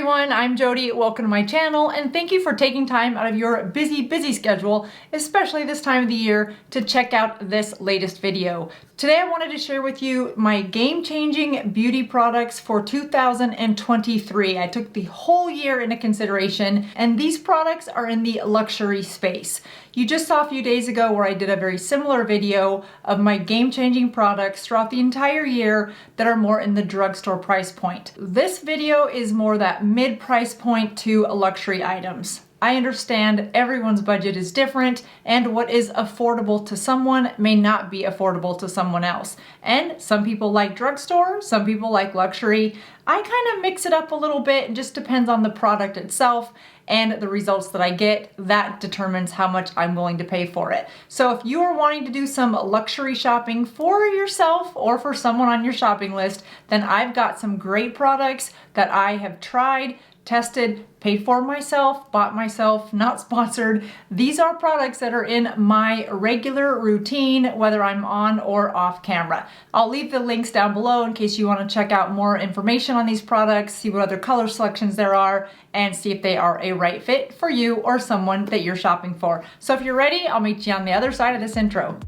everyone, I'm Jodi. Welcome to my channel and thank you for taking time out of your busy schedule, especially this time of the year, to check out this latest video. Today I wanted to share with you my game-changing beauty products for 2023. I took the whole year into consideration and these products are in the luxury space. You just saw a few days ago where I did a very similar video of my game-changing products throughout the entire year that are more in the drugstore price point. This video is more that mid-price point to luxury items. I understand everyone's budget is different and what is affordable to someone may not be affordable to someone else. And some people like drugstore, some people like luxury. I kind of mix it up a little bit. It just depends on the product itself and the results that I get. That determines how much I'm willing to pay for it. So if you are wanting to do some luxury shopping for yourself or for someone on your shopping list, then I've got some great products that I have tried, tested, paid for myself, bought myself, not sponsored. These are products that are in my regular routine, whether I'm on or off camera. I'll leave the links down below in case you want to check out more information on these products, see what other color selections there are, and see if they are a right fit for you or someone that you're shopping for. So if you're ready, I'll meet you on the other side of this intro.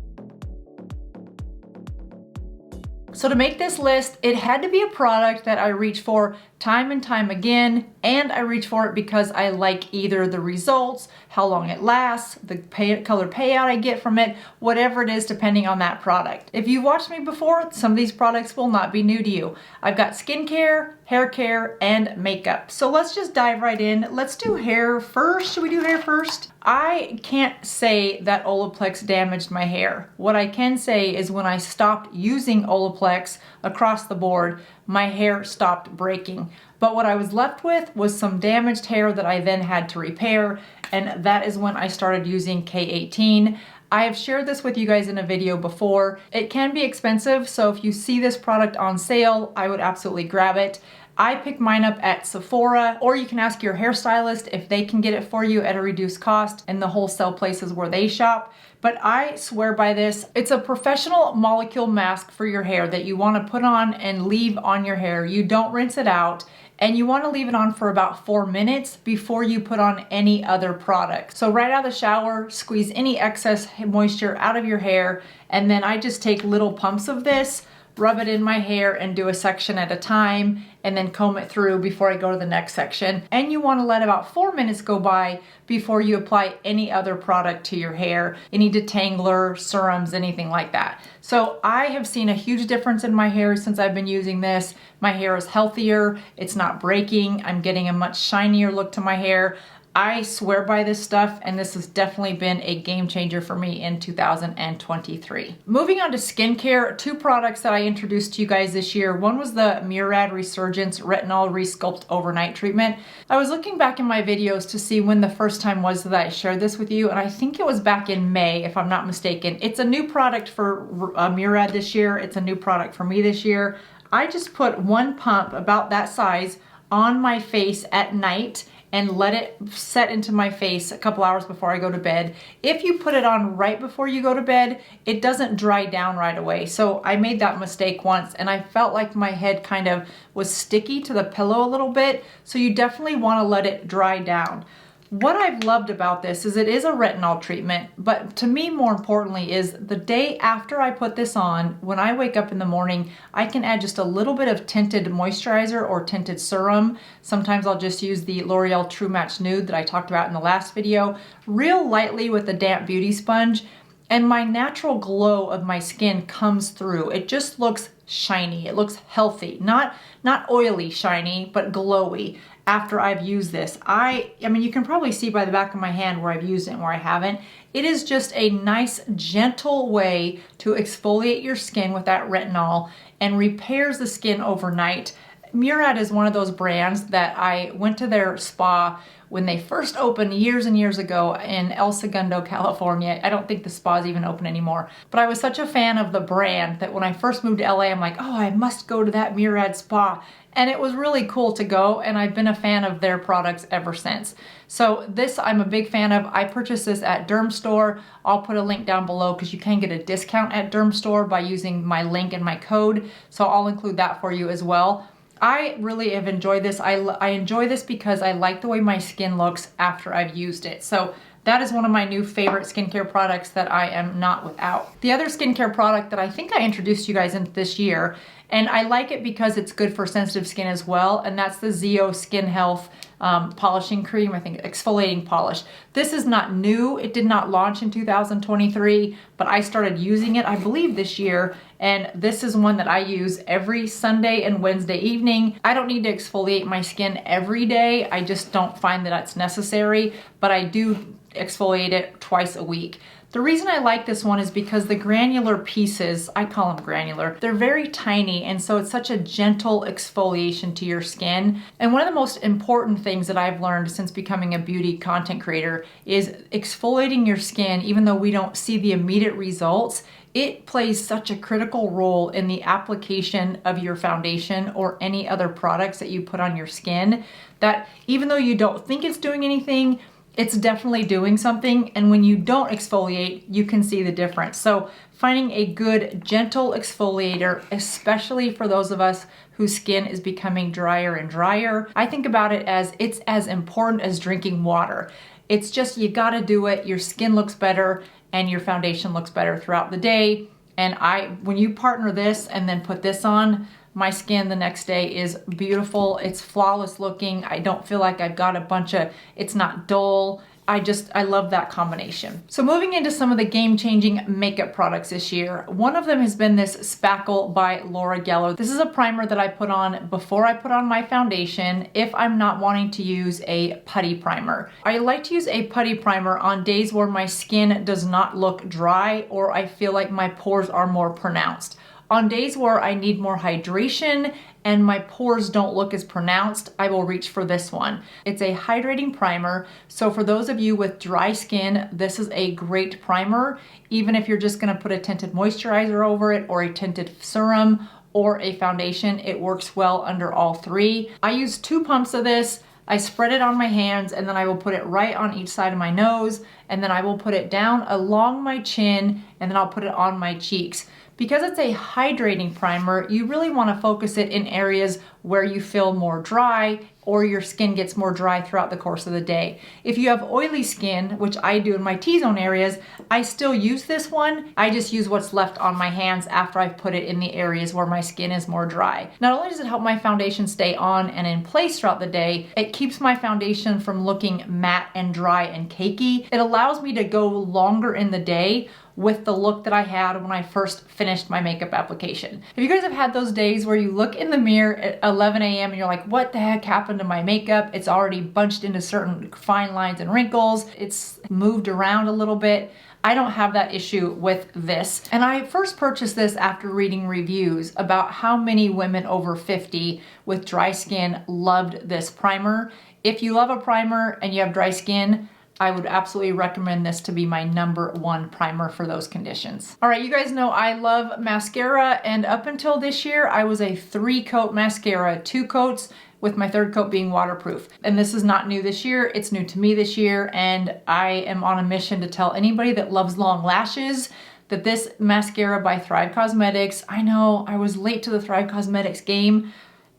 So to make this list, it had to be a product that I reach for time and time again, and I reach for it because I like either the results, how long it lasts, the color payout I get from it, whatever it is depending on that product. If you've watched me before, some of these products will not be new to you. I've got skincare, hair care, and makeup. So let's just dive right in. Let's do hair first. Should we do hair first? I can't say that Olaplex damaged my hair. What I can say is when I stopped using Olaplex across the board, my hair stopped breaking. But what I was left with was some damaged hair that I then had to repair, and that is when I started using K18. I have shared this with you guys in a video before. It can be expensive, so if you see this product on sale, I would absolutely grab it. I picked mine up at Sephora, or you can ask your hairstylist if they can get it for you at a reduced cost in the wholesale places where they shop. But I swear by this. It's a professional molecule mask for your hair that you want to put on and leave on your hair. You don't rinse it out. And you want to leave it on for about 4 minutes before you put on any other product. So right out of the shower, squeeze any excess moisture out of your hair, and then I just take little pumps of this, rub it in my hair and do a section at a time, and then comb it through before I go to the next section. And you want to let about 4 minutes go by before you apply any other product to your hair, any detangler, serums, anything like that. So I have seen a huge difference in my hair since I've been using this. My hair is healthier, it's not breaking, I'm getting a much shinier look to my hair. I swear by this stuff, and this has definitely been a game changer for me in 2023. Moving on to skincare, 2 products that I introduced to you guys this year. One was the Murad Resurgence Retinol Resculpt Overnight Treatment. I was looking back in my videos to see when the first time was that I shared this with you, and I think it was back in May, if I'm not mistaken. It's a new product for Murad this year. It's a new product for me this year. I just put 1 pump about that size on my face at night and let it set into my face a couple hours before I go to bed. If you put it on right before you go to bed, it doesn't dry down right away. So I made that mistake once and I felt like my head kind of was sticky to the pillow a little bit. So you definitely want to let it dry down. What I've loved about this is it is a retinol treatment, but to me more importantly is the day after I put this on, when I wake up in the morning, I can add just a little bit of tinted moisturizer or tinted serum. Sometimes I'll just use the L'Oreal True Match Nude that I talked about in the last video, real lightly with a damp beauty sponge, and my natural glow of my skin comes through. It just looks shiny. It looks healthy, not oily shiny, but glowy. After I've used this, I mean, you can probably see by the back of my hand where I've used it and where I haven't. It is just a nice, gentle way to exfoliate your skin with that retinol and repairs the skin overnight. Murad is one of those brands that I went to their spa when they first opened years and years ago in El Segundo, California. I don't think the spa's even open anymore, but I was such a fan of the brand that when I first moved to LA, I'm like, oh, I must go to that Murad spa. And it was really cool to go, and I've been a fan of their products ever since. So this I'm a big fan of. I purchased this at Dermstore. I'll put a link down below because you can get a discount at Dermstore by using my link and my code. So I'll include that for you as well. I really have enjoyed this. I enjoy this because I like the way my skin looks after I've used it. So that is one of my new favorite skincare products that I am not without. The other skincare product that I think I introduced you guys into this year, and I like it because it's good for sensitive skin as well, and that's the Zeo Skin Health polishing cream, I think exfoliating polish. This is not new. It did not launch in 2023, but I started using it, I believe, this year. And this is one that I use every Sunday and Wednesday evening. I don't need to exfoliate my skin every day. I just don't find that that's necessary, but I do exfoliate it twice a week. The reason I like this one is because the granular pieces, I call them granular, they're very tiny, and so it's such a gentle exfoliation to your skin. And one of the most important things that I've learned since becoming a beauty content creator is exfoliating your skin. Even though we don't see the immediate results, it plays such a critical role in the application of your foundation or any other products that you put on your skin, that even though you don't think it's doing anything, it's definitely doing something. And when you don't exfoliate, you can see the difference. So finding a good, gentle exfoliator, especially for those of us whose skin is becoming drier and drier, I think about it as it's as important as drinking water. It's just, you gotta do it. Your skin looks better and your foundation looks better throughout the day. And when you partner this and then put this on, my skin the next day is beautiful. It's flawless looking. I don't feel like I've got it's not dull. I love that combination. So moving into some of the game-changing makeup products this year, one of them has been this Spackle by Laura Geller. This is a primer that I put on before I put on my foundation if I'm not wanting to use a putty primer. I like to use a putty primer on days where my skin does not look dry or I feel like my pores are more pronounced. On days where I need more hydration and my pores don't look as pronounced, I will reach for this one. It's a hydrating primer, so for those of you with dry skin, this is a great primer. Even if you're just gonna put a tinted moisturizer over it or a tinted serum or a foundation, it works well under all three. I use 2 pumps of this. I spread it on my hands and then I will put it right on each side of my nose, and then I will put it down along my chin, and then I'll put it on my cheeks. Because it's a hydrating primer, you really want to focus it in areas where you feel more dry or your skin gets more dry throughout the course of the day. If you have oily skin, which I do in my T-zone areas, I still use this one. I just use what's left on my hands after I've put it in the areas where my skin is more dry. Not only does it help my foundation stay on and in place throughout the day, it keeps my foundation from looking matte and dry and cakey. It allows me to go longer in the day with the look that I had when I first finished my makeup application. If you guys have had those days where you look in the mirror at 11 a.m. and you're like, what the heck happened to my makeup? It's already bunched into certain fine lines and wrinkles. It's moved around a little bit. I don't have that issue with this. And I first purchased this after reading reviews about how many women over 50 with dry skin loved this primer. If you love a primer and you have dry skin, I would absolutely recommend this to be my #1 primer for those conditions. All right, you guys know I love mascara, and up until this year, I was a 3-coat mascara, 2 coats, with my 3rd coat being waterproof. And this is not new this year, it's new to me this year, and I am on a mission to tell anybody that loves long lashes that this mascara by Thrive Cosmetics, I know I was late to the Thrive Cosmetics game,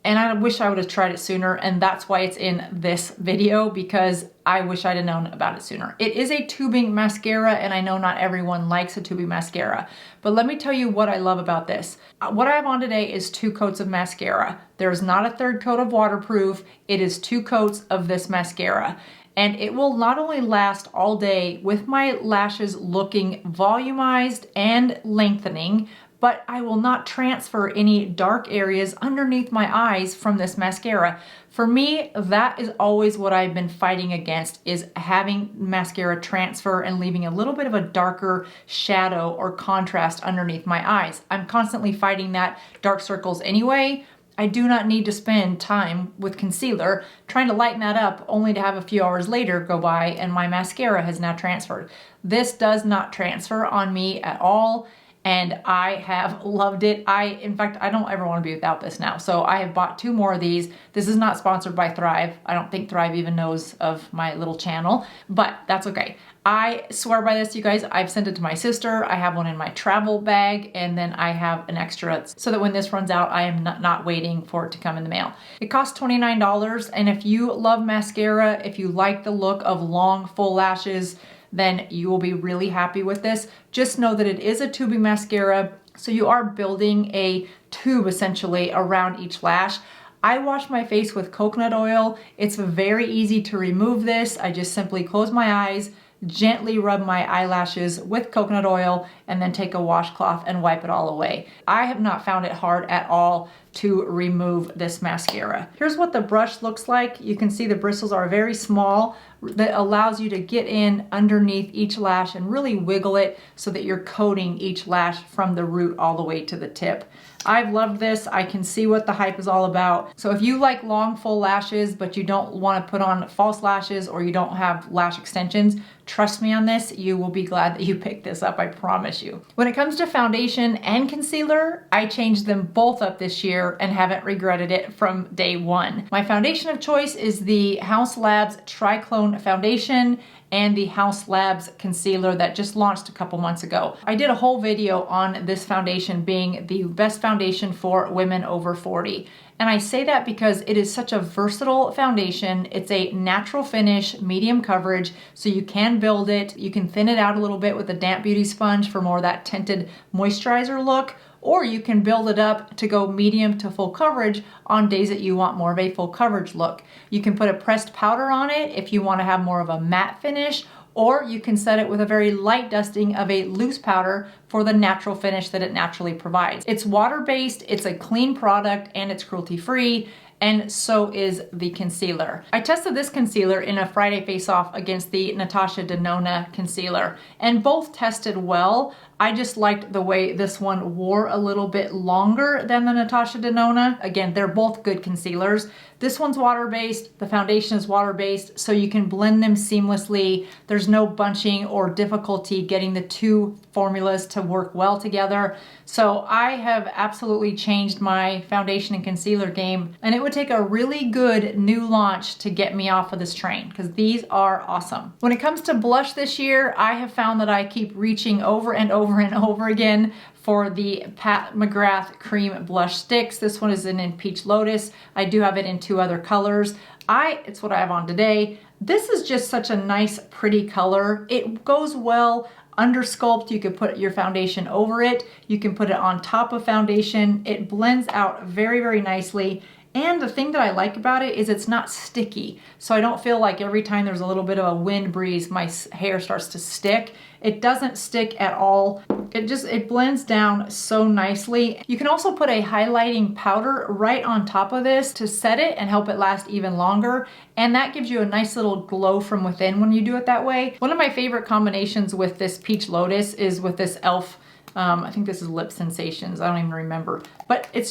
and I wish I would have tried it sooner, and that's why it's in this video, because I wish I'd have known about it sooner. It is a tubing mascara, and I know not everyone likes a tubing mascara, but let me tell you what I love about this. What I have on today is 2 coats of mascara. There's not a 3rd coat of waterproof. It is 2 coats of this mascara. And it will not only last all day with my lashes looking volumized and lengthening, but I will not transfer any dark areas underneath my eyes from this mascara. For me, that is always what I've been fighting against, is having mascara transfer and leaving a little bit of a darker shadow or contrast underneath my eyes. I'm constantly fighting that, dark circles anyway. I do not need to spend time with concealer trying to lighten that up only to have a few hours later go by and my mascara has now transferred. This does not transfer on me at all. and I have loved it. In fact, I don't ever want to be without this now. So I have bought 2 more of these. This is not sponsored by Thrive. I don't think Thrive even knows of my little channel, but that's okay. I swear by this, you guys. I've sent it to my sister. I have one in my travel bag, and then I have an extra so that when this runs out, I am not waiting for it to come in the mail. It costs $29, and if you love mascara, if you like the look of long, full lashes, then you will be really happy with this. Just know that it is a tubing mascara, so you are building a tube essentially around each lash. I wash my face with coconut oil. It's very easy to remove this. I just simply close my eyes, gently rub my eyelashes with coconut oil, and then take a washcloth and wipe it all away. I have not found it hard at all to remove this mascara. Here's what the brush looks like. You can see the bristles are very small. That allows you to get in underneath each lash and really wiggle it so that you're coating each lash from the root all the way to the tip. I've loved this. I can see what the hype is all about. So if you like long, full lashes, but you don't want to put on false lashes or you don't have lash extensions, trust me on this, you will be glad that you picked this up, I promise you. When it comes to foundation and concealer, I changed them both up this year and haven't regretted it from day one. My foundation of choice is the Haus Labs Triclone Foundation and the Haus Labs concealer that just launched a couple months ago. I did a whole video on this foundation being the best foundation for women over 40. And I say that because it is such a versatile foundation. It's a natural finish, medium coverage, so you can build it. You can thin it out a little bit with a damp beauty sponge for more of that tinted moisturizer look, or you can build it up to go medium to full coverage on days that you want more of a full coverage look. You can put a pressed powder on it if you want to have more of a matte finish, or you can set it with a very light dusting of a loose powder for the natural finish that it naturally provides. It's water-based, it's a clean product, and it's cruelty-free, and so is the concealer. I tested this concealer in a Friday face-off against the Natasha Denona concealer, and both tested well. I just liked the way this one wore a little bit longer than the Natasha Denona. Again, they're both good concealers. This one's water-based, the foundation is water-based, so you can blend them seamlessly. There's no bunching or difficulty getting the 2 formulas to work well together. So I have absolutely changed my foundation and concealer game, and it would take a really good new launch to get me off of this train, because these are awesome. When it comes to blush this year, I have found that I keep reaching over and over and over again for the Pat McGrath Cream Blush Sticks. This one is in Peach Lotus. I do have it in 2 other colors. It's what I have on today. This is just such a nice, pretty color. It goes well under sculpt. You could put your foundation over it. You can put it on top of foundation. It blends out very, very nicely. And the thing that I like about it is it's not sticky. So I don't feel like every time there's a little bit of a wind breeze, my hair starts to stick. It doesn't stick at all. It blends down so nicely. You can also put a highlighting powder right on top of this to set it and help it last even longer. And that gives you a nice little glow from within when you do it that way. One of my favorite combinations with this Peach Lotus is with this e.l.f. I think this is Lip Sensations. I don't even remember. But it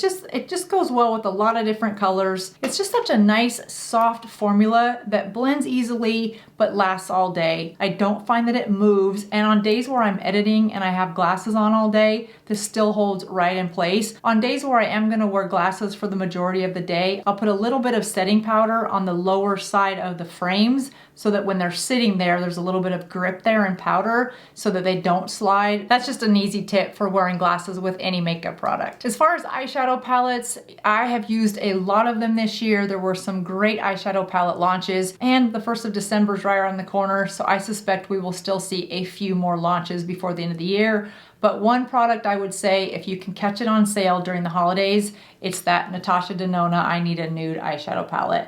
just goes well with a lot of different colors. It's just such a nice, soft formula that blends easily but lasts all day. I don't find that it moves. And on days where I'm editing and I have glasses on all day, this still holds right in place. On days where I am gonna wear glasses for the majority of the day, I'll put a little bit of setting powder on the lower side of the frames so that when they're sitting there, there's a little bit of grip there in powder so that they don't slide. That's just an easy tip for wearing glasses with any makeup product. As far as eyeshadow palettes, I have used a lot of them this year. There were some great eyeshadow palette launches, and the 1st of December is right around the corner, so I suspect we will still see a few more launches before the end of the year. But one product I would say, if you can catch it on sale during the holidays, it's that Natasha Denona I Need a Nude eyeshadow palette.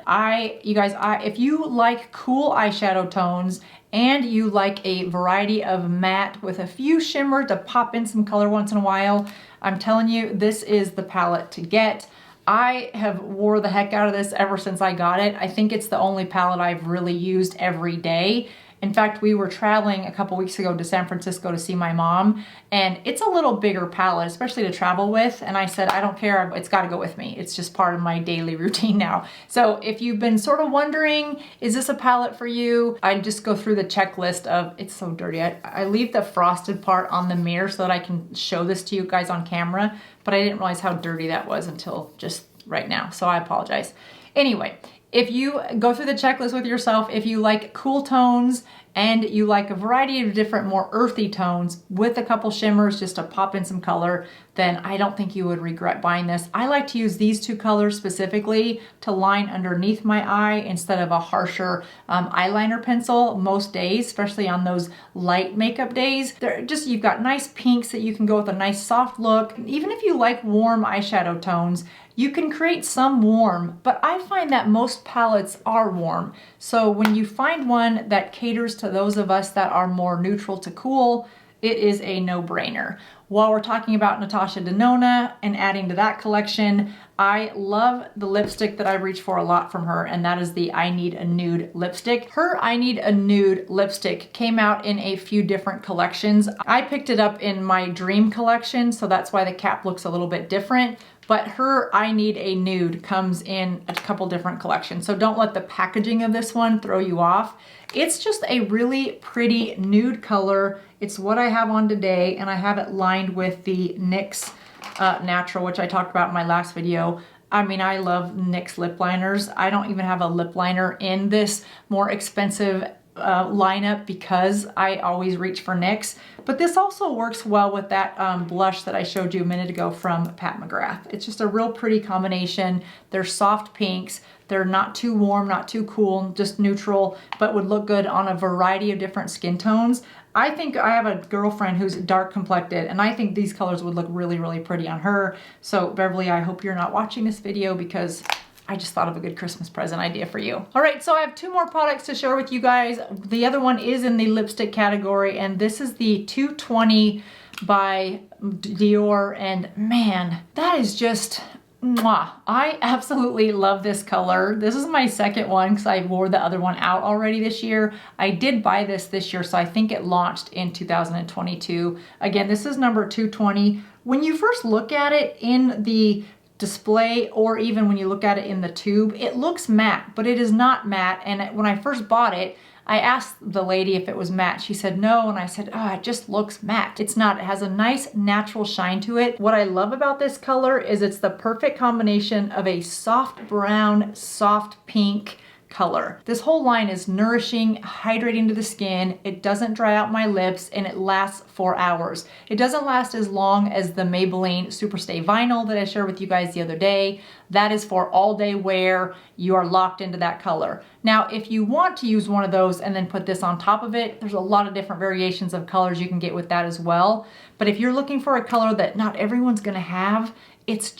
You guys, if you like cool eyeshadow tones and you like a variety of matte with a few shimmer to pop in some color once in a while, I'm telling you, this is the palette to get. I have wore the heck out of this ever since I got it. I think it's the only palette I've really used every day. In fact, we were traveling a couple weeks ago to San Francisco to see my mom, and it's a little bigger palette, especially to travel with. And I said, I don't care, it's got to go with me. It's just part of my daily routine now. So if you've been sort of wondering, is this a palette for you? I just go through the checklist of, it's so dirty. I leave the frosted part on the mirror so that I can show this to you guys on camera, but I didn't realize how dirty that was until just right now. So I apologize. Anyway, if you go through the checklist with yourself, if you like cool tones and you like a variety of different more earthy tones with a couple shimmers just to pop in some color, then I don't think you would regret buying this. I like to use these two colors specifically to line underneath my eye instead of a harsher eyeliner pencil most days, especially on those light makeup days. They're just, you've got nice pinks that you can go with a nice soft look. Even if you like warm eyeshadow tones, you can create some warm, but I find that most palettes are warm. So when you find one that caters to those of us that are more neutral to cool, it is a no-brainer. While we're talking about Natasha Denona and adding to that collection, I love the lipstick that I reach for a lot from her, and that is the I Need a Nude lipstick. Her I Need a Nude lipstick came out in a few different collections. I picked it up in my Dream collection, so that's why the cap looks a little bit different. But her I Need a Nude comes in a couple different collections, so don't let the packaging of this one throw you off. It's just a really pretty nude color. It's what I have on today, and I have it lined with the NYX Natural, which I talked about in my last video. I mean, I love NYX lip liners. I don't even have a lip liner in this more expensive lineup because I always reach for NYX. But this also works well with that blush that I showed you a minute ago from Pat McGrath. It's just a real pretty combination. They're soft pinks. They're not too warm, not too cool, just neutral, but would look good on a variety of different skin tones. I think I have a girlfriend who's dark complected, and I think these colors would look really, really pretty on her. So Beverly, I hope you're not watching this video because I just thought of a good Christmas present idea for you. All right, so I have two more products to share with you guys. The other one is in the lipstick category, and this is the 220 by Dior, and man, that is just mwah. I absolutely love this color. This is my second one because I wore the other one out already this year. I did buy this year, so I think it launched in 2022. Again, this is number 220. When you first look at it in the display, or even when you look at it in the tube, it looks matte, but it is not matte. And when I first bought it, I asked the lady if it was matte. She said no, and I said, oh, it just looks matte. It's not. It has a nice natural shine to it. What I love about this color is it's the perfect combination of a soft brown, soft pink color. This whole line is nourishing, hydrating to the skin. It doesn't dry out my lips, and it lasts 4 hours. It doesn't last as long as the Maybelline Superstay Vinyl that I shared with you guys the other day. That is for all day wear. You are locked into that color. Now, if you want to use one of those and then put this on top of it, there's a lot of different variations of colors you can get with that as well. But if you're looking for a color that not everyone's gonna have, it's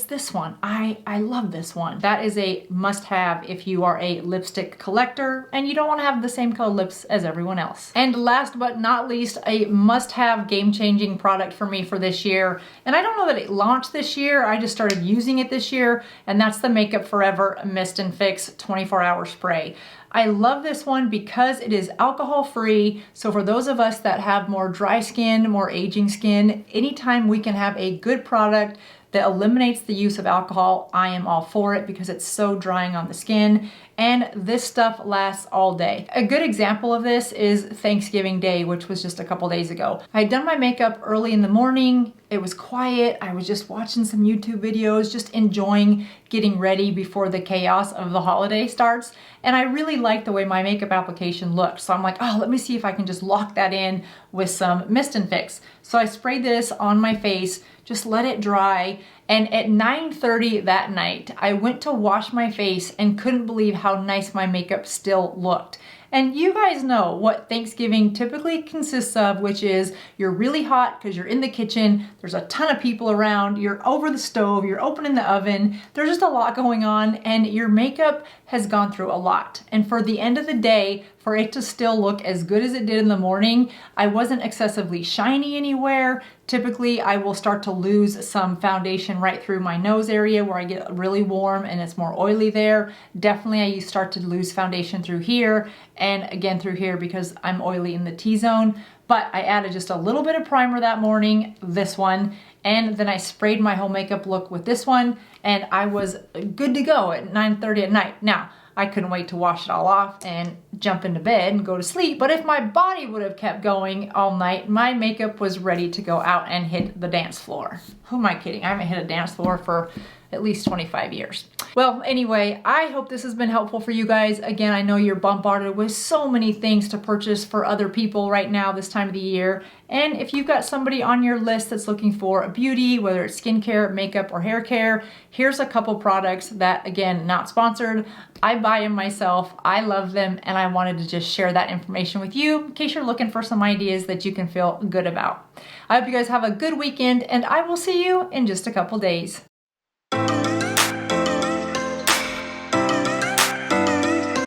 this one. I love this one. That is a must-have if you are a lipstick collector and you don't want to have the same color lips as everyone else. And last but not least, a must-have game-changing product for me for this year. And I don't know that it launched this year, I just started using it this year, and that's the Makeup Forever Mist and Fix 24-hour spray. I love this one because it is alcohol-free. So for those of us that have more dry skin, more aging skin, anytime we can have a good product that eliminates the use of alcohol, I am all for it because it's so drying on the skin, and this stuff lasts all day. A good example of this is Thanksgiving Day, which was just a couple days ago. I had done my makeup early in the morning. It was quiet. I was just watching some YouTube videos, just enjoying getting ready before the chaos of the holiday starts. And I really liked the way my makeup application looked. So I'm like, oh, let me see if I can just lock that in with some Mist and Fix. So I sprayed this on my face, just let it dry. And at 9:30 that night, I went to wash my face and couldn't believe how nice my makeup still looked. And you guys know what Thanksgiving typically consists of, which is you're really hot because you're in the kitchen, there's a ton of people around, you're over the stove, you're opening the oven, there's just a lot going on, and your makeup has gone through a lot. And for the end of the day, for it to still look as good as it did in the morning, I wasn't excessively shiny anywhere. Typically, I will start to lose some foundation right through my nose area where I get really warm and it's more oily there. Definitely, I start to lose foundation through here. and again through here because I'm oily in the T-zone. But I added just a little bit of primer that morning, this one, and then I sprayed my whole makeup look with this one, and I was good to go at 9:30 at night. Now, I couldn't wait to wash it all off and jump into bed and go to sleep, but if my body would have kept going all night, my makeup was ready to go out and hit the dance floor. Who am I kidding? I haven't hit a dance floor for at least 25 years. Well, anyway, I hope this has been helpful for you guys. Again, I know you're bombarded with so many things to purchase for other people right now this time of the year. And if you've got somebody on your list that's looking for a beauty, whether it's skincare, makeup, or hair care, here's a couple products that, again, not sponsored. I buy them myself, I love them, and I wanted to just share that information with you in case you're looking for some ideas that you can feel good about. I hope you guys have a good weekend, and I will see you in just a couple days.